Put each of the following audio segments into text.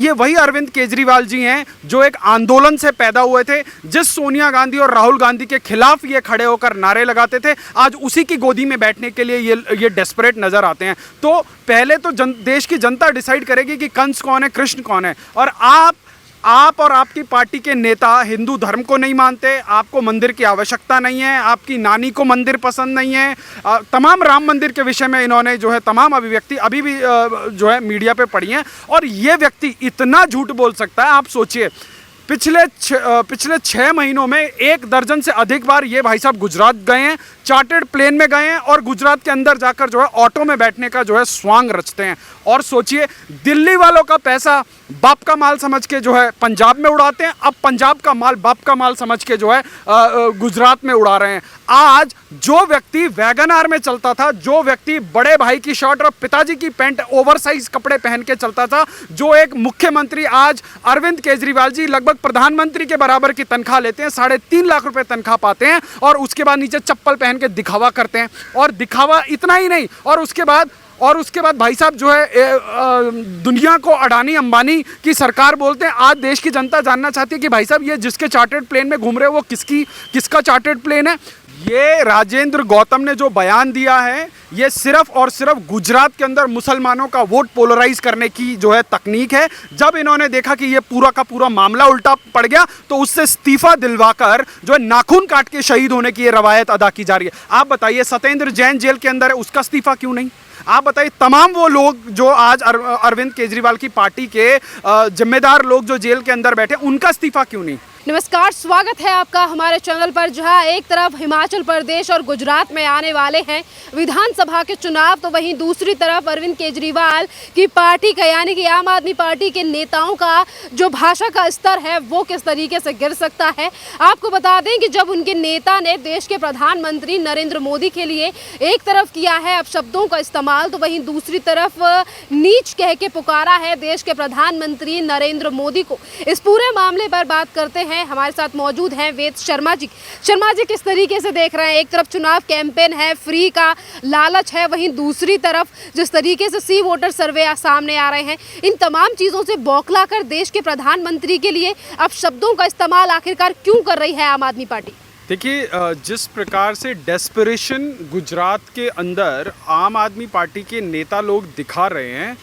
ये वही अरविंद केजरीवाल जी हैं जो एक आंदोलन से पैदा हुए थे, जिस सोनिया गांधी और राहुल गांधी के खिलाफ ये खड़े होकर नारे लगाते थे। आज उसी की गोदी में बैठने के लिए ये डेस्परेट नजर आते हैं। तो पहले तो देश की जनता डिसाइड करेगी कि कंस कौन है, कृष्ण कौन है। और आप और आपकी पार्टी के नेता हिंदू धर्म को नहीं मानते, आपको मंदिर की आवश्यकता नहीं है, आपकी नानी को मंदिर पसंद नहीं है। तमाम राम मंदिर के विषय में इन्होंने जो है तमाम अभिव्यक्ति अभी भी जो है मीडिया पे पड़ी हैं। और ये व्यक्ति इतना झूठ बोल सकता है, आप सोचिए। पिछले 6 महीनों में 1 दर्जन से अधिक बार ये भाई साहब गुजरात गए हैं, चार्टर्ड प्लेन में गए हैं और गुजरात के अंदर जाकर जो है ऑटो में बैठने का जो है स्वांग रचते हैं। और सोचिए, दिल्ली वालों का पैसा बाप का माल समझ के जो है पंजाब में उड़ाते हैं, अब पंजाब का माल बाप का माल समझ के जो है गुजरात में उड़ा रहे हैं। आज जो व्यक्ति वैगन आर में चलता था, जो व्यक्ति बड़े भाई की शर्ट और पिताजी की पैंट ओवरसाइज कपड़े पहन के चलता था, जो एक मुख्यमंत्री, आज अरविंद केजरीवाल जी लगभग प्रधानमंत्री के बराबर की तनख्वाह लेते हैं, 3.5 लाख रुपए तनख्वाह पाते हैं और उसके बाद नीचे चप्पल पहन के दिखावा करते हैं। और दिखावा इतना ही नहीं, और उसके बाद भाई साहब जो है दुनिया को अडानी अंबानी की सरकार बोलते हैं। आज देश की जनता जानना चाहती है कि भाई साहब ये जिसके चार्टर्ड प्लेन में घूम रहे हो वो किसका चार्टर्ड प्लेन है। ये राजेंद्र गौतम ने जो बयान दिया है, ये सिर्फ और सिर्फ गुजरात के अंदर मुसलमानों का वोट पोलराइज करने की जो है तकनीक है। जब इन्होंने देखा कि ये पूरा का पूरा मामला उल्टा पड़ गया तो उससे इस्तीफा दिलवाकर जो है नाखून काट के शहीद होने की ये रवायत अदा की जा रही है। आप बताइए, सत्येंद्र जैन जेल के अंदर है, उसका इस्तीफा क्यों नहीं? आप बताइए, तमाम वो लोग जो आज अरविंद केजरीवाल की पार्टी के जिम्मेदार लोग जो जेल के अंदर बैठे, उनका इस्तीफा क्यों नहीं? नमस्कार, स्वागत है आपका हमारे चैनल पर। जहां एक तरफ हिमाचल प्रदेश और गुजरात में आने वाले हैं विधानसभा के चुनाव, तो वहीं दूसरी तरफ अरविंद केजरीवाल की पार्टी का यानी कि आम आदमी पार्टी के नेताओं का जो भाषा का स्तर है वो किस तरीके से गिर सकता है। आपको बता दें कि जब उनके नेता ने देश के प्रधानमंत्री नरेंद्र मोदी के लिए एक तरफ किया है अपशब्दों का इस्तेमाल, तो वहीं दूसरी तरफ नीच कह के पुकारा है देश के प्रधानमंत्री नरेंद्र मोदी को। इस पूरे मामले पर बात करते हैं। हमारे साथ मौजूद हैं वेद शर्मा जी। शर्मा जी, किस तरीके से देख रहे हैं? एक तरफ चुनाव कैंपेन है, फ्री का लालच है, वहीं दूसरी तरफ जिस तरीके से सी वोटर सर्वे सामने आ रहे हैं, इन तमाम चीज़ों से बौखलाकर देश के प्रधानमंत्री के लिए अब शब्दों का इस्तेमाल आखिरकार क्यों कर रही है आम आदमी पार्टी? देखिए, जिस प्रकार से डेस्परेशन गुजरात के अंदर आम आदमी पार्टी के नेता लोग दिखा रहे हैं,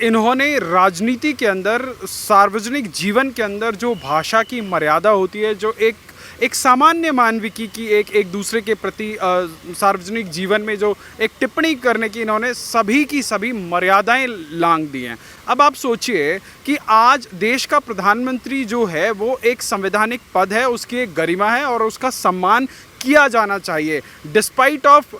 इन्होंने राजनीति के अंदर, सार्वजनिक जीवन के अंदर जो भाषा की मर्यादा होती है, जो एक सामान्य मानविकी की एक दूसरे के प्रति सार्वजनिक जीवन में जो एक टिप्पणी करने की इन्होंने सभी की सभी मर्यादाएं लांघ दी हैं। अब आप सोचिए कि आज देश का प्रधानमंत्री जो है वो एक संवैधानिक पद है, उसकी एक गरिमा है और उसका सम्मान किया जाना चाहिए डिस्पाइट ऑफ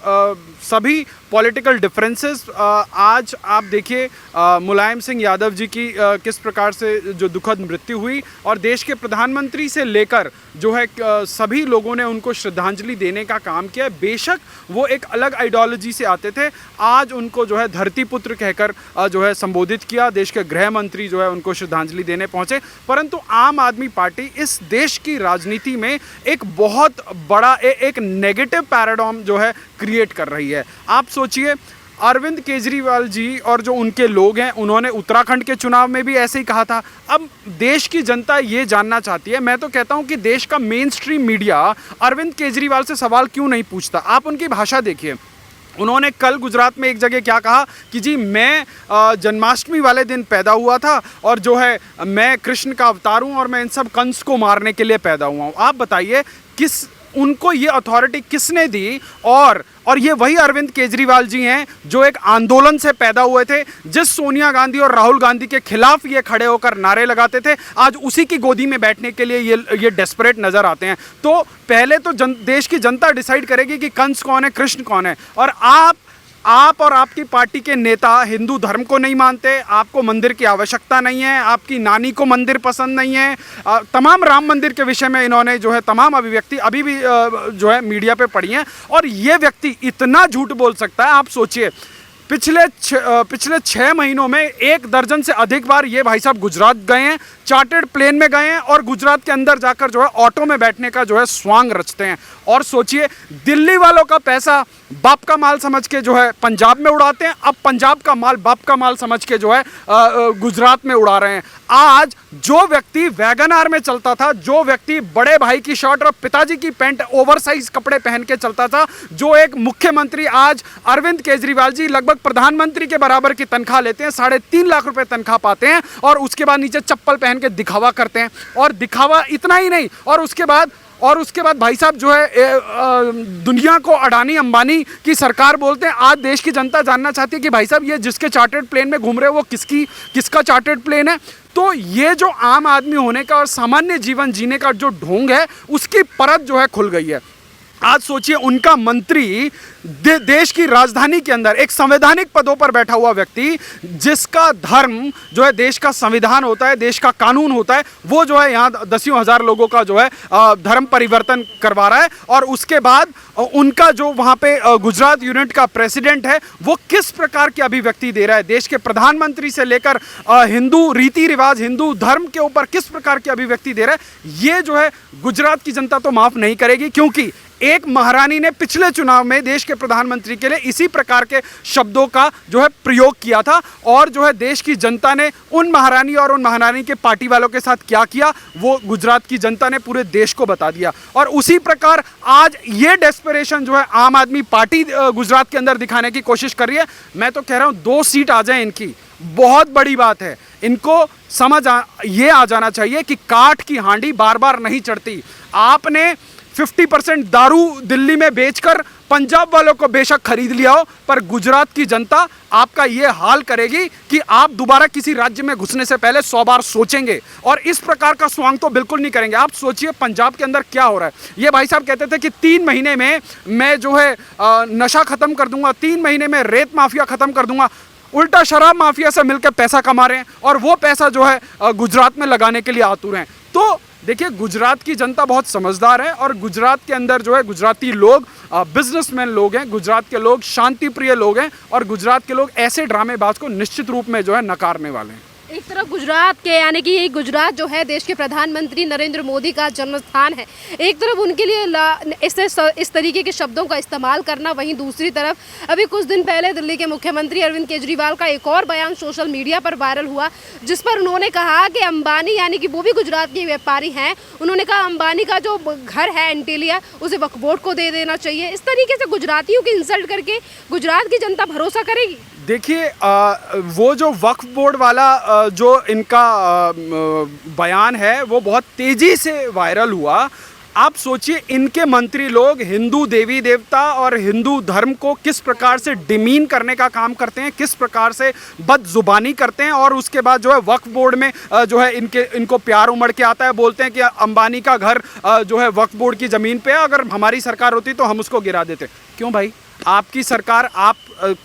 सभी पॉलिटिकल डिफरेंसेस। आज आप देखिए मुलायम सिंह यादव जी की किस प्रकार से जो दुखद मृत्यु हुई और देश के प्रधानमंत्री से लेकर जो है सभी लोगों ने उनको श्रद्धांजलि देने का काम किया। बेशक वो एक अलग आइडियोलॉजी से आते थे, आज उनको जो है धरती पुत्र कहकर जो है संबोधित किया। देश के गृह मंत्री जो है उनको श्रद्धांजलि देने पहुंचे। परंतु आम आदमी पार्टी इस देश की राजनीति में एक बहुत बड़ा एक नेगेटिव पैराडाइम जो है क्रिएट कर रही है। आप सोचिए, अरविंद केजरीवाल जी और जो उनके लोग हैं, उन्होंने उत्तराखंड के चुनाव में भी ऐसे ही कहा था। अब देश की जनता ये जानना चाहती है, मैं तो कहता हूं कि देश का main stream media Arvind Kejriwal से सवाल क्यों नहीं पूछता। आप उनकी भाषा देखिए। उन्होंने कल गुजरात में एक जगह क्या कहा कि जी मैं जन्माष्टमी वाले दिन पैदा हुआ था और जो है मैं कृष्ण का अवतार हूँ और मैं इन सब कंस को मारने के लिए पैदा हुआ हूँ। आप बताइए, उनको ये अथॉरिटी किसने दी? और ये वही अरविंद केजरीवाल जी हैं जो एक आंदोलन से पैदा हुए थे, जिस सोनिया गांधी और राहुल गांधी के खिलाफ ये खड़े होकर नारे लगाते थे। आज उसी की गोदी में बैठने के लिए ये डेस्परेट नजर आते हैं। तो पहले तो देश की जनता डिसाइड करेगी कि कंस कौन है, कृष्ण कौन है। और आप और आपकी पार्टी के नेता हिंदू धर्म को नहीं मानते, आपको मंदिर की आवश्यकता नहीं है, आपकी नानी को मंदिर पसंद नहीं है। तमाम राम मंदिर के विषय में इन्होंने जो है तमाम अभिव्यक्ति अभी भी जो है मीडिया पे पड़ी हैं। और ये व्यक्ति इतना झूठ बोल सकता है, आप सोचिए। पिछले 6 महीनों में 1 दर्जन से अधिक बार ये भाई साहब गुजरात गए हैं, चार्टर्ड प्लेन में गए हैं और गुजरात के अंदर जाकर जो है ऑटो में बैठने का जो है स्वांग रचते हैं। और सोचिए, दिल्ली वालों का पैसा बाप का माल समझ के जो है पंजाब में उड़ाते हैं, अब पंजाब का माल बाप का माल समझ के जो है गुजरात में उड़ा रहे हैं। आज जो व्यक्ति वैगनआर में चलता था, जो व्यक्ति बड़े भाई की शर्ट और पिताजी की पैंट ओवरसाइज कपड़े पहन के चलता था, जो एक मुख्यमंत्री आज अरविंद केजरीवाल जी लगभग प्रधानमंत्री के बराबर की तनख्वाह लेते हैं, 3.5 लाख रुपए तनख्वाह पाते हैं, और उसके बाद नीचे चप्पल पहन के दिखावा करते हैं। और दिखावा इतना ही नहीं, और उसके बाद भाई साहब जो है दुनिया को अडानी अंबानी की सरकार बोलते हैं। आज देश की जनता जानना चाहती है कि भाई साहब ये जिसके चार्टर्ड प्लेन में घूम रहे हो वो किसका चार्टर्ड प्लेन है। तो ये जो आम आदमी होने का और सामान्य जीवन जीने का जो ढोंग है, उसकी परत जो है खुल गई है। आज सोचिए, उनका मंत्री देश की राजधानी के अंदर एक संवैधानिक पदों पर बैठा हुआ व्यक्ति, जिसका धर्म जो है देश का संविधान होता है, देश का कानून होता है, वो जो है यहाँ दसियों हजार लोगों का जो है धर्म परिवर्तन करवा रहा है। और उसके बाद उनका जो वहाँ पे गुजरात यूनिट का प्रेसिडेंट है, वो किस प्रकार की अभिव्यक्ति दे रहा है, देश के प्रधानमंत्री से लेकर हिंदू रीति रिवाज, हिंदू धर्म के ऊपर किस प्रकार की अभिव्यक्ति दे रहा है, ये जो है गुजरात की जनता तो माफ नहीं करेगी। क्योंकि एक महारानी ने पिछले चुनाव में देश के प्रधानमंत्री के लिए इसी प्रकार के शब्दों का जो है प्रयोग किया था, और जो है देश की जनता ने उन महारानी और उन महारानी के पार्टी वालों के साथ क्या किया, वो गुजरात की जनता ने पूरे देश को बता दिया। और उसी प्रकार आज ये डेस्परेशन जो है आम आदमी पार्टी गुजरात के अंदर दिखाने की कोशिश कर रही है। मैं तो कह रहा हूँ 2 सीट आ जाए इनकी, बहुत बड़ी बात है। इनको समझ ये आ जाना चाहिए कि काठ की हांडी बार बार नहीं चढ़ती। आपने 50% दारू दिल्ली में बेचकर पंजाब वालों को बेशक खरीद लिया हो, पर गुजरात की जनता आपका ये हाल करेगी कि आप दोबारा किसी राज्य में घुसने से पहले 100 बार सोचेंगे, और इस प्रकार का स्वांग तो बिल्कुल नहीं करेंगे। आप सोचिए पंजाब के अंदर क्या हो रहा है। ये भाई साहब कहते थे कि 3 महीने में मैं जो है नशा खत्म कर दूंगा, 3 महीने में रेत माफिया खत्म कर दूंगा। उल्टा शराब माफिया से मिलकर पैसा कमा रहे हैं, और वो पैसा जो है गुजरात में लगाने के लिए आतुर हैं। तो देखिए, गुजरात की जनता बहुत समझदार है, और गुजरात के अंदर जो है गुजराती लोग बिजनेसमैन लोग हैं, गुजरात के लोग शांति प्रिय लोग हैं, और गुजरात के लोग ऐसे ड्रामेबाज को निश्चित रूप में जो है नकारने वाले हैं। एक तरफ गुजरात के यानी कि ये गुजरात जो है देश के प्रधानमंत्री नरेंद्र मोदी का जन्म स्थान है, एक तरफ उनके लिए इस तरीके के शब्दों का इस्तेमाल करना, वहीं दूसरी तरफ अभी कुछ दिन पहले दिल्ली के मुख्यमंत्री अरविंद केजरीवाल का एक और बयान सोशल मीडिया पर वायरल हुआ, जिस पर उन्होंने कहा कि अंबानी यानी कि वो भी गुजरात के व्यापारी हैं, उन्होंने कहा अंबानी का जो घर है एंटीलिया, उसे वक्फ बोर्ड को दे देना चाहिए। इस तरीके से गुजरातियों की इंसल्ट करके गुजरात की जनता भरोसा करेगी? देखिए, वो जो वक्फ बोर्ड वाला जो इनका बयान है, वो बहुत तेज़ी से वायरल हुआ। आप सोचिए, इनके मंत्री लोग हिंदू देवी देवता और हिंदू धर्म को किस प्रकार से डिमीन करने का काम करते हैं, किस प्रकार से बदजुबानी करते हैं, और उसके बाद जो है वक्फ बोर्ड में जो है इनको प्यार उमड़ के आता है। बोलते हैं कि अंबानी का घर जो है वक्फ बोर्ड की ज़मीन पे है, अगर हमारी सरकार होती तो हम उसको गिरा देते। क्यों भाई? आपकी सरकार, आप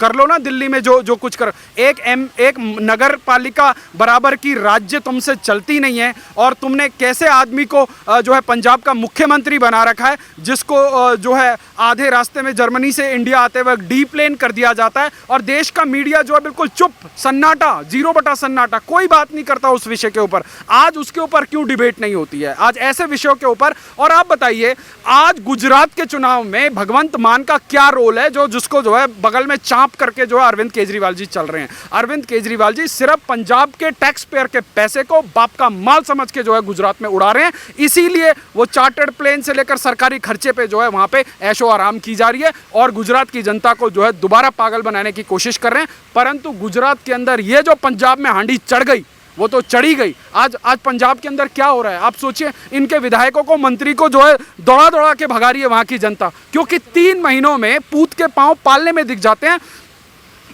कर लो ना दिल्ली में जो कुछ कर। एक नगर पालिका बराबर की राज्य तुमसे चलती नहीं है, और तुमने कैसे आदमी को जो है पंजाब का मुख्यमंत्री बना रखा है, जिसको जो है आधे रास्ते में जर्मनी से इंडिया आते वक्त डीप्लेन कर दिया जाता है, और देश का मीडिया जो है बिल्कुल चुप, सन्नाटा, 0 सन्नाटा, कोई बात नहीं करता उस विषय के ऊपर। आज उसके ऊपर क्यों डिबेट नहीं होती है, आज ऐसे विषयों के ऊपर? और आप बताइए, आज गुजरात के चुनाव में भगवंत मान का क्या रोल है, जिसको जो है बगल में चांप करके जो है अरविंद केजरीवाल जी चल रहे हैं। अरविंद केजरीवाल जी सिर्फ पंजाब के टैक्स पेयर के पैसे को बाप का माल समझ के जो है गुजरात में उड़ा रहे हैं, इसीलिए वो चार्टर्ड प्लेन से लेकर सरकारी खर्चे पे जो है वहां पे ऐशो आराम की जा रही है, और गुजरात की जनता को जो है दोबारा पागल बनाने की कोशिश कर रहे हैं। परंतु गुजरात के अंदर ये जो पंजाब में हांडी चढ़ गई, वो तो चढ़ी गई। आज पंजाब के अंदर क्या हो रहा है आप सोचिए, इनके विधायकों को, मंत्री को जो है दौड़ा दौड़ा के भगा रही है वहां की जनता, क्योंकि 3 महीनों में पूत के पांव पालने में दिख जाते हैं।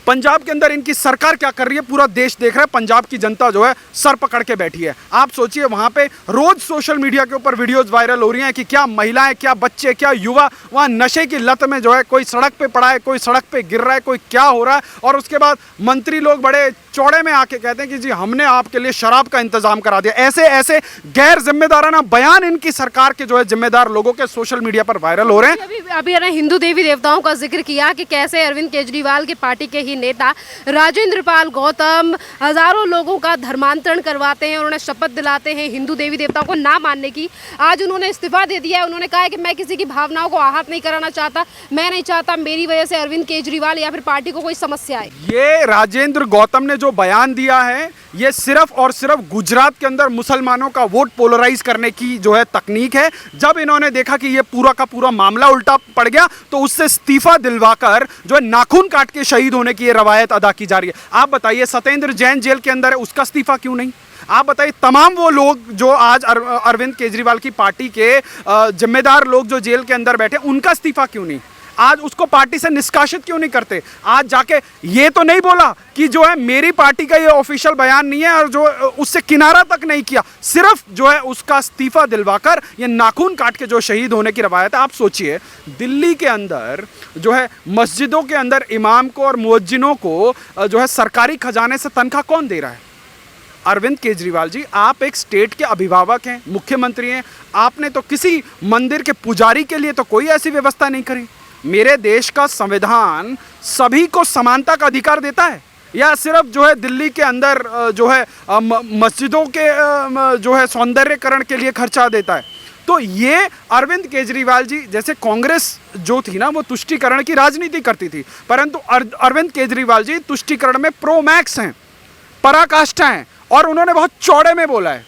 पंजाब के अंदर इनकी सरकार क्या कर रही है, पूरा देश देख रहा है। पंजाब की जनता जो है सर पकड़ के बैठी है। आप सोचिए, वहां पे रोज सोशल मीडिया के ऊपर वीडियोस वायरल हो रही हैं कि क्या महिलाएं, क्या बच्चे, क्या युवा वहां नशे की लत में जो है, कोई सड़क पे पड़ा है, कोई सड़क पे गिर रहा है, कोई क्या हो रहा है। और उसके बाद मंत्री लोग बड़े चौड़े में आके कहते हैं कि जी हमने आपके लिए शराब का इंतजाम करा दिया। ऐसे ऐसे गैर जिम्मेदाराना बयान इनकी सरकार के जो है जिम्मेदार लोगों के सोशल मीडिया पर वायरल हो रहे हैं। अभी अभी ने हिंदू देवी देवताओं का जिक्र किया कि कैसे अरविंद केजरीवाल की पार्टी के ही नेता राजेंद्र पाल गौतम हजारों लोगों का धर्मांतरण करवाते हैं और उन्हें शपथ दिलाते हैं हिंदू देवी देवताओं को ना मानने की। आज उन्होंने इस्तीफा दे दिया है। उन्होंने कहा है कि मैं किसी की भावनाओं को आहत नहीं कराना चाहता, मैं नहीं चाहता मेरी वजह से अरविंद केजरीवाल या फिर पार्टी को कोई समस्या आए। ये राजेंद्र गौतम ने जो बयान दिया है ये सिर्फ और सिर्फ गुजरात के अंदर मुसलमानों का वोट पोलराइज करने की जो है तकनीक है। जब इन्होंने देखा कि ये पूरा का पूरा मामला उल्टा पड़ गया तो उससे इस्तीफा दिलवाकर जो है नाखून काट के शहीद होने की ये रवायत अदा की जा रही है। आप बताइए सत्येंद्र जैन जेल के अंदर है, उसका इस्तीफा क्यों नहीं? आप बताइए तमाम वो लोग जो आज अरविंद केजरीवाल की पार्टी के जिम्मेदार लोग जो जेल के अंदर बैठे उनका इस्तीफा क्यों नहीं? आज उसको पार्टी से निष्कासित क्यों नहीं करते? आज जाके ये तो नहीं बोला कि जो है मेरी पार्टी का ये ऑफिशियल बयान नहीं है और जो उससे किनारा तक नहीं किया, सिर्फ जो है उसका इस्तीफा दिलवाकर ये नाखून काट के जो शहीद होने की रवायत है। आप सोचिए दिल्ली के अंदर जो है मस्जिदों के अंदर इमाम को और मुअज्जिनों को जो है सरकारी खजाने से तनख्वाह कौन दे रहा है? अरविंद केजरीवाल जी, आप एक स्टेट के अभिभावक हैं, मुख्यमंत्री हैं। आपने तो किसी मंदिर के पुजारी के लिए तो कोई ऐसी व्यवस्था नहीं करी। मेरे देश का संविधान सभी को समानता का अधिकार देता है या सिर्फ जो है दिल्ली के अंदर जो है मस्जिदों के जो है सौंदर्यकरण के लिए खर्चा देता है? तो ये अरविंद केजरीवाल जी जैसे कांग्रेस जो थी ना वो तुष्टीकरण की राजनीति करती थी, परंतु अरविंद केजरीवाल जी तुष्टीकरण में प्रो मैक्स हैं, पराकाष्ठा हैं और उन्होंने बहुत चौड़े में बोला है।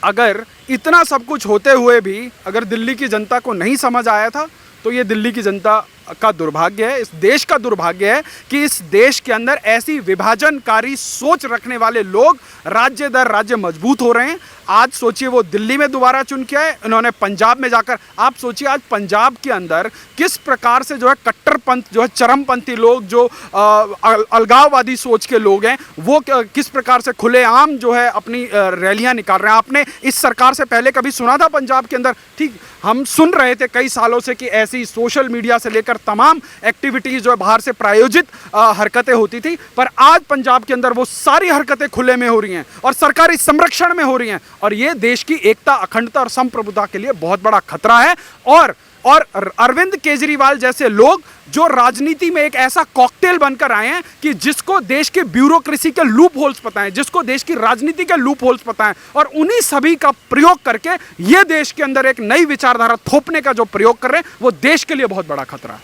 अगर इतना सब कुछ होते हुए भी अगर दिल्ली की जनता को नहीं समझ आया था तो ये दिल्ली की जनता का दुर्भाग्य है, इस देश का दुर्भाग्य है कि इस देश के अंदर ऐसी विभाजनकारी सोच रखने वाले लोग राज्य दर राज्य मजबूत हो रहे हैं। आज सोचिए वो दिल्ली में दोबारा चुन के आए, इन्होंने पंजाब में जाकर, आप सोचिए आज पंजाब के अंदर किस प्रकार से जो है कट्टरपंथ जो है चरमपंथी लोग जो अलगाववादी सोच के लोग हैं वो किस प्रकार से खुलेआम जो है अपनी रैलियां निकाल रहे हैं। आपने इस सरकार से पहले कभी सुना था पंजाब के अंदर? ठीक, हम सुन रहे थे कई सालों से कि ऐसी सोशल मीडिया से लेकर तमाम एक्टिविटीज जो है बाहर से प्रायोजित हरकतें होती थी, पर आज पंजाब के अंदर वो सारी हरकतें खुले में हो रही हैं और सरकारी संरक्षण में हो रही हैं और ये देश की एकता, अखंडता और संप्रभुता के लिए बहुत बड़ा खतरा है। और अरविंद केजरीवाल जैसे लोग जो राजनीति में एक ऐसा कॉकटेल बनकर आए हैं कि जिसको देश के ब्यूरोक्रेसी के लूप होल्स पता है, जिसको देश की राजनीति के लूप होल्स पता है और उन्हीं सभी का प्रयोग करके ये देश के अंदर एक नई विचारधारा थोपने का जो प्रयोग कर रहे हैं वो देश के लिए बहुत बड़ा खतरा है।